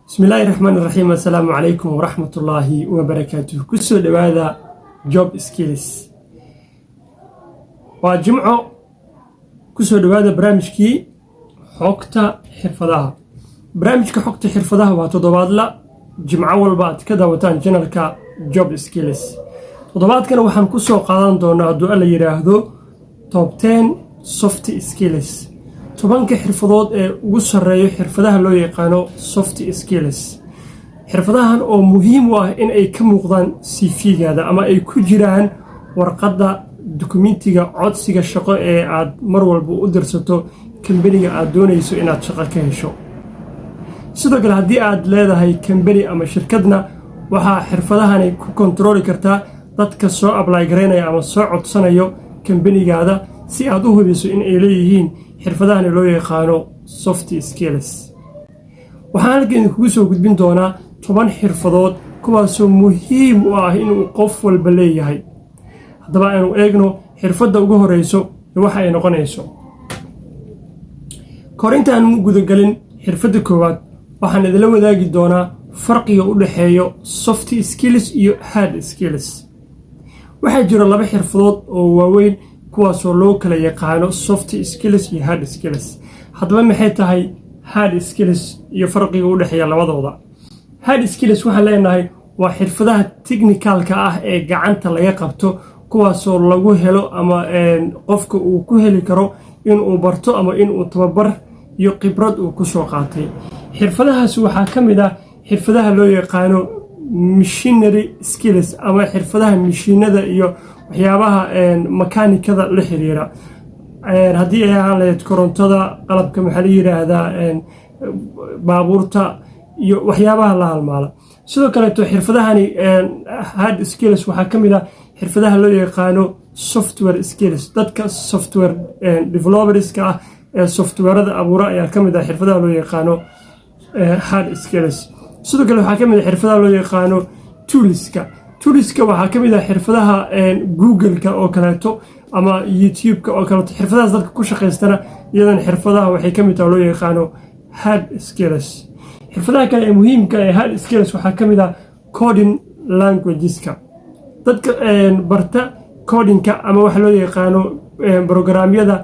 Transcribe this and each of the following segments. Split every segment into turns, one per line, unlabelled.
بسم الله الرحمن الرحيم. السلام عليكم ورحمة الله وبركاته. كسو دوادا جوب سكيلز وجمعو كسو دوادا برامجكي حوكتا حرفضاها. برامجك حوكتا حرفضاها واتضواد لا جمعو والبعض كدا وتان جنركا جوب سكيلز. تضواد كانوا وحن كسو قادان دونا دو ألا يراهدو توب 10 soft skills. tobanka xirfadood ee ugu sareeyo xirfadaha loo yaqaano soft skills. xirfadahan oo muhiim u ah in ay ka muuqdaan CV-gaada ama ay ku jiraan warqadda dokumentiga codsiga shaqo ee aad mar walba u dirsato kambaniga aad doonayso inaad shaqo ka hesho. sidoo kale haddii aad leedahay kambani ama shirkadna waxaa xirfadahani ku kontrooli kartaa dadka soo apply gareynaya ama soo codsanayo kambanigaada si aad u hubiso in ay leeyihiin xirfadahan loo yaqaano soft skills. waxaan halkan kugu soo gudbin doonaa 10 xirfadood kuwaasoo muhiim u ah inuu qof walba leeyahay. haddaba aanu eegno xirfadda ugu horeyso waxa ay noqonayso. korintaan mu gudagalin xirfadda koowaad waxaan idin la wadaagi doonaa farqiga u dhaxeeyo soft skills iyo hard skills. waxaa jira laba xirfadood oo waaweyn kuwaasoo loo kala yaqaano soft skills iyo hard skills. haddaba maxay tahay hard skills iyo farqiga u dhaxeeya labadooda? hard skills waxaan leenahay waa xirfadaha technicalka ah ee gacanta laga qabto kuwaasoo lagu helo ama qofka uu ku heli karo inuu barto ama inuu tababar iyo khibrad uu ku soo qaatay. xirfadahaas waxaa ka mid ah xirfadaha loo yaqaano machinery skills ama xirfadaha mishiinada iyo waxyaabaha makaanikada la xiriira. haddii ay ahaan lahayd korontada, qalabka maxaa la yiraahdaa baabuurta iyo waxyaabaha la halmaala. sidoo kaleeto xirfadahani hard skills waxaa ka mid ah xirfadaha loo yaqaano software skills. dadka software developerska ah ee softwarada abuura ayaa ka mid ah xirfadaha loo yaqaano hard skills. sidoo kale waxaa ka mid ah xirfadaha loo yaqaano toolska waxaa ka mid ah xirfadaha google-ka oo kaleeto ama youtube-ka oo kaleeto. xirfadahaas dadka ku shaqaystana iyadan xirfadaha waxay ka mid tahay loo yaqaano hard skills. xirfadaha kale ee muhiimka ee hard skills waxaa ka mid ah coding languageska. dadka barta codingka ama waxa loo yaqaano programyada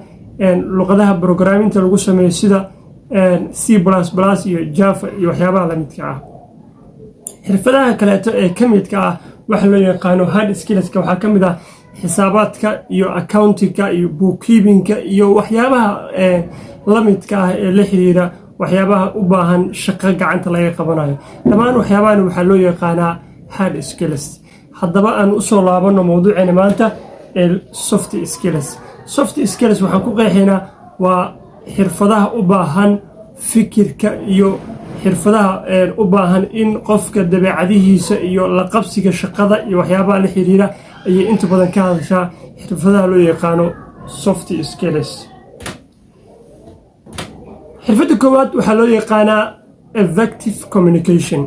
luqadaha programinta lagu sameeyo sida C++ iyo Java iyo waxyaabaha la midka ah. xirfadaha kaleeto ee ka midka ah waxa loo yaqaano hard skillska waxaa ka mid ah xisaabaadka iyo accountingka iyo bookkeepingka iyo waxyaabaha la midka ah ee la xiriira waxyaabaha u baahan shaqo gacanta laga qabanayo. dhammaan waxyaabahan waxaa loo yaqaanaa hard skills. haddaba aan u soo laabano mowduuceena maanta ee soft skills. soft skills waxaan ku qeexaynaa waa xirfadaha u baahan fikirka iyo xirfadaha u baahan in qofka dabeecadihiisa iyo la qabsiga shaqada iyo waxyaabaha la xiriira ayay inta badan ka hadashaa xirfadaha loo yaqaano soft skills. xirfadda koowaad waxaa loo yaqaanaa effective communication.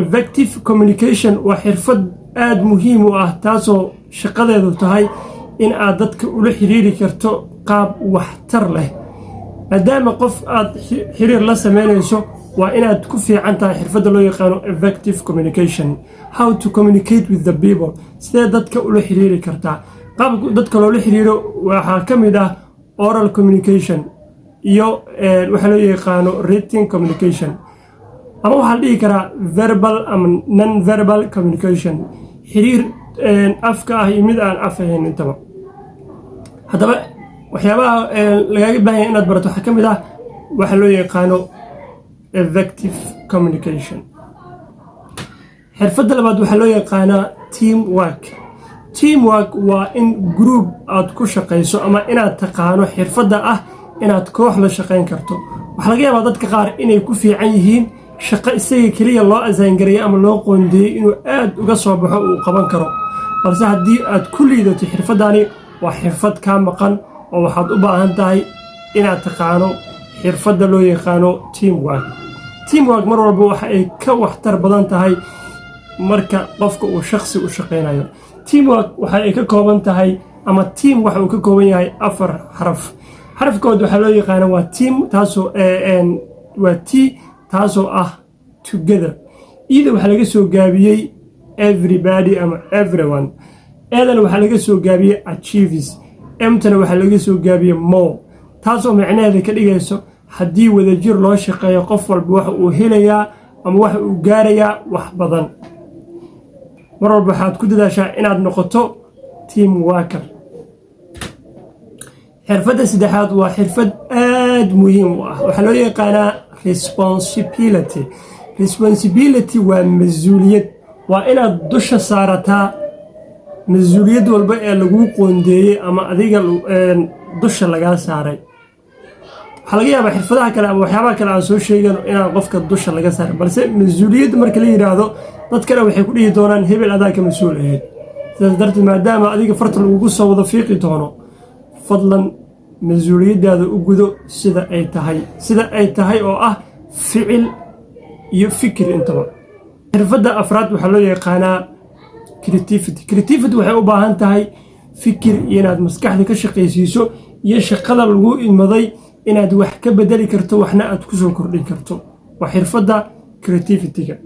effective communication waa xirfad aada muhiim u ah taasoo shaqadeedu tahay in aad dadka ula xiriiri karto qaab waxtar leh. maadaama qof aad xiriir la sameynayso waa inaad ku fiican tahay xirfadda loo yaqaano effective communication. how to communicate with the people. sidee dadka ula xiriiri kartaa? qaabka dadka loola xiriiro waxaa ka mid ah oral communication iyo waxa loo yaqaano written communication ama waxaa la dhihi karaa verbal ama non verbal communication. xiriir afka ah iyo mid aan af ahayn intaba. haddaba waxyaabaha lagaaga baahan yahay inaad barato waxaa ka mid ah waxa loo yaqaano effective communication. xirfadda labaad waxaa loo yaqaanaa teamwork. teamwork waa in group aad ku shaqayso ama inaad taqaano xirfadda ah inaad koox la shaqayn karto. waxaa laga yaabaa dadka qaar inay ku fiican yihiin shaqo isaga keliya loo asaangareeyay ama loo qoondeeyey inuu aad uga soo baxo uu qaban karo. balse haddii aad ku liidato xirfaddani waa xirfad kaa maqan oo waxaad u baahan tahay inaad taqaano xirfadda loo yaqaano teamwork. teamwork mar walba waxa ay ka waxtar badan tahay marka qofka uu shaqsi u shaqaynayo. teamwork waxa ay ka kooban tahay ama team waxa uu ka kooban yahay 4 xaraf. xarafkood waxaa loo yaqaana waa team taasoo waa T taasoo ah together. Ida waxaa laga soo gaabiyey everybody ama everyone. Eedana waxaa laga soo gaabiyey achieves. Emtana waxaa laga soo gaabiyey more. taasoo macnaheeda ka dhigayso haddii wadajir loo shaqeeyo qof walba waxa uu helayaa ama waxa uu gaarayaa wax badan. mar walba waxaad ku dadaashaa inaad noqoto team worker. xirfadda saddexaad waa xirfad aad muhiim u ah, waxaa loo yaqaanaa responsibility. Responsibility waa mas-uuliyad, waa inaad dusha saarataa mas-uuliyad walba ee laguu qoondeeyey ama adiga dusha lagaa saaray. waxaa laga yaabaa xirfadaha kale ama waxyaabaha kale aan soo sheegano inaan qofka dusha laga saarin, balse mas-uuliyadda marka la yidhaahdo dad kale waxay ku dhihi doonaan hebel adaa ka mas-uul ahayd. sidaas darteed maadaama adiga farta lagugu soo wada fiiqi doono, fadlan mas-uuliyaddaada u gudo sida ay tahay oo ah ficil iyo fikir intaba. xirfadda afraad waxaa loo yaqaanaa creativity. Creativity waxay u baahan tahay fikir iyo inaad maskaxda ka shaqaysiiso iyo shaqada lagu imaday inaad wax ka bedeli karto waxna aad ku soo kordhin karto. waa xirfadda creativity-ga.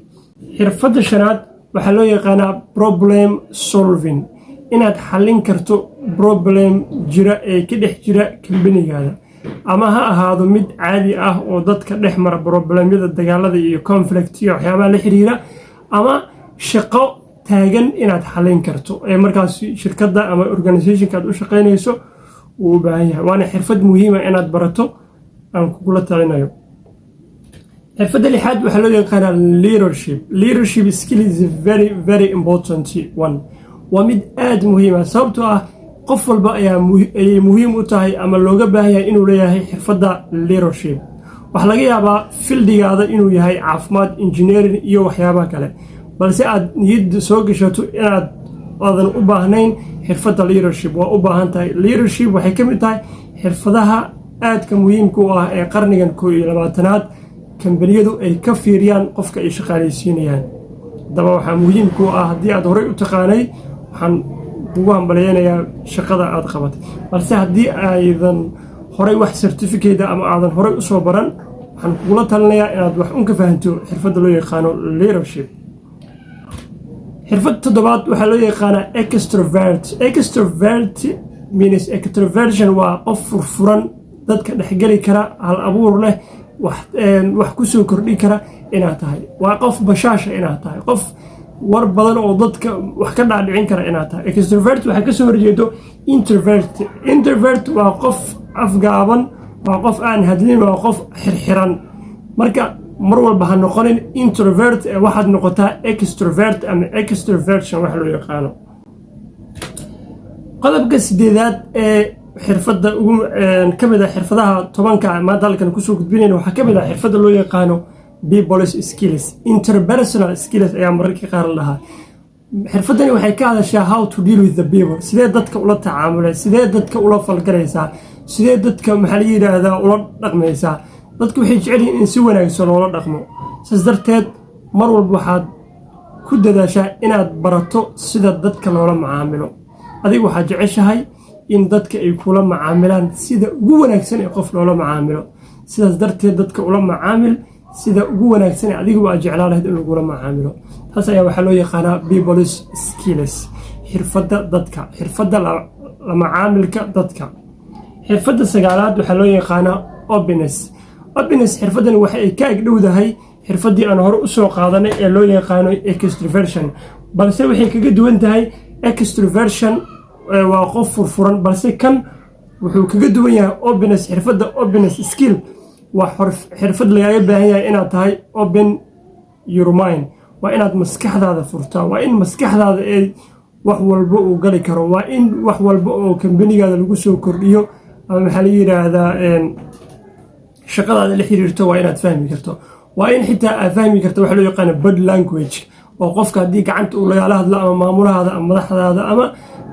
xirfadda shanaad waxaa loo yaqaanaa problem solving. inaad xallin karto problem jira ee ka dhex jira kambanigaada, ama ha ahaado mid caadi ah oo dadka dhex mara problemyada dagaalada iyo conflict iyo waxyaabaha la xiriira, ama shaqo taagan inaad xallin karto ee markaas shirkadda ama organizationka aad u shaqaynayso uu u baahan yahay. waana xirfad muhiima inaad barato, aan kugula talinayo. xirfadda lixaad waxaa loo yaqaanaa leadership. Leadership skill is a very very important one. waa mid aad muhiima, sababtoo ah qof walba ayay muhiim u tahay ama looga baahan yahay inuu leeyahay xirfadda leadership. waxaa laga yaabaa fildigaada inuu yahay caafimaad, engineering iyo waxyaabaha kale, balse aad niyadda soo gashato aadan u baahnayn xirfadda leadership. waa u baahan tahay. leadership waxay ka mid tahay xirfadaha aadka muhiimka u ah ee qarnigan 21aad kambaniyadu ay ka fiiriyaan qofka ay shaqaalaysiinayaan. haddaba waxaa muhiimka u ah haddii aad horey u taqaanay, waxaan ugu hambaleynayaa shaqada aad qabatay, balse haddii aydan horey wax certificate ama aadan horey usoo baran, waxaan kugula talinayaa inaad wax un ka fahanto xirfadda loo yaqaano leadership. xirfadda toddobaad waxaa loo yaqaanaa extrovert. Extrovert means extroversion waa qof furfuran, dadka dhexgeli kara, hal abuur leh, wax ku soo kordhin kara inaad tahay. waa qof bashaasha inaad tahay, qof war badan oo dadka wax ka dhaadhicin kara inaad tahay. extrovert waxaa ka soo horjeedo introvert. Introvert waa qof afgaaban, waa qof aan hadlin, waa qof xirxiran. marka mar walba ha noqonin introvert ee waxaad noqotaa extrovert ama extroversion wax loo yaqaano. qodobka sideedaad ee xirfadda ka mid ah xirfadaha 10ka maanta halkan kusoo gudbinayna waxaa ka mid ah xirfadda loo yaqaano people skills. Interpersonal skills ayaa mararka qaar la dhahaa. xirfaddani waxay ka hadashaa how to deal with the people. sidee dadka ula tacaamulay, sidee dadka ula falgalaysaa, sidee dadka maxaa la yidhaahdaa ula dhaqmaysaa. dadku waxay jecel yihiin in si wanaagsan loola dhaqmo. saas darteed mar walba waxaad ku dadaashaa inaad barato sida dadka loola macaamilo. adigu waxaad jeceshahay in dadka ay kula macaamilaan sida ugu wanaagsan ee qof loola macaamilo. sidaas darteed dadka ula macaamil sida ugu wanaagsan ee adigu aad jeclaan lahayd in lagula macaamilo. taas ayaa waxaa loo yaqaanaa people skills. xirfadda dadka, xirfadda la macaamilka dadka. xirfadda sagaalaad waxaa loo yaqaanaa openness. xirfaddan waxa ay ka agdhowdahay xirfaddii aan hore usoo qaadanay ee loo yaqaano extroversion, balse waxay kaga duwan tahay. extroversion waa qof furfuran, balse kan wuxuu kaga duwan yahay openness. xirfadda openness skill waa xirfad lagaaga baahan yahay inaad tahay open your mind. waa inaad maskaxdaada furtaa, waa in maskaxdaada ay wax walba uu gali karo, waa in wax walba oo kambanigaada lagu soo kordhiyo ama maxaa la yidhaahdaa shaqadaada la xiriirto waa inaad fahmi karto. waa in xitaa aad fahmi karto waxa loo yaqaano body language, oo qofka haddii gacanta uu lagala hadlo ama maamulahaada ama madaxdaada ama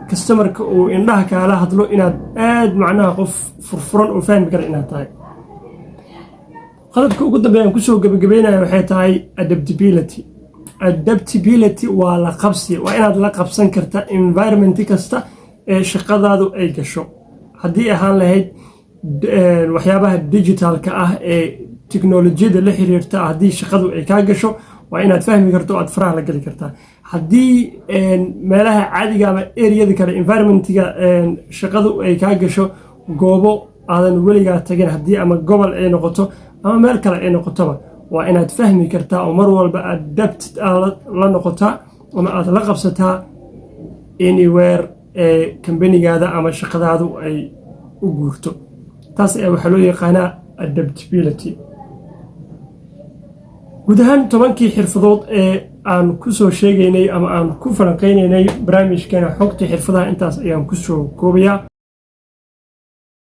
customarka uu indhaha kaala hadlo inaad aad macnaha qof furfuran oo fahmi kara inaad tahay. qodobka ugu dambeeya aan kusoo gabagabeynaya waxay tahay adaptability. Adaptability waa la qabsi, waa inaad la qabsan karta environment kasta ee shaqadaadu ay gasho. haddii ahaan lahayd waxyaabaha digitalka ah ee tiknolojiyadda la xiriirta haddii shaqadu ay kaa gasho waa inaad fahmi karto aad faraha la geli kartaa. haddii meelaha caadiga ama ereyada kale environmentiga shaqadu ay kaa gasho goobo aadan weligaa tagin haddii ama gobol ay noqoto ama meel kale ay noqotoba waa inaad fahmi kartaa oo mar walba adapted la noqotaa ama aad la qabsataa anywhere kambanigaada ama shaqadaadu ay u guurto. taas ayaa waxaa loo yaqaanaa adaptability. guud ahaan 10kii xirfadood ee aan ku soo sheegaynay ama aan ku falanqaynaynay barnaamijkeena xogta xirfadaha intaas ayaan ku soo koobayaa.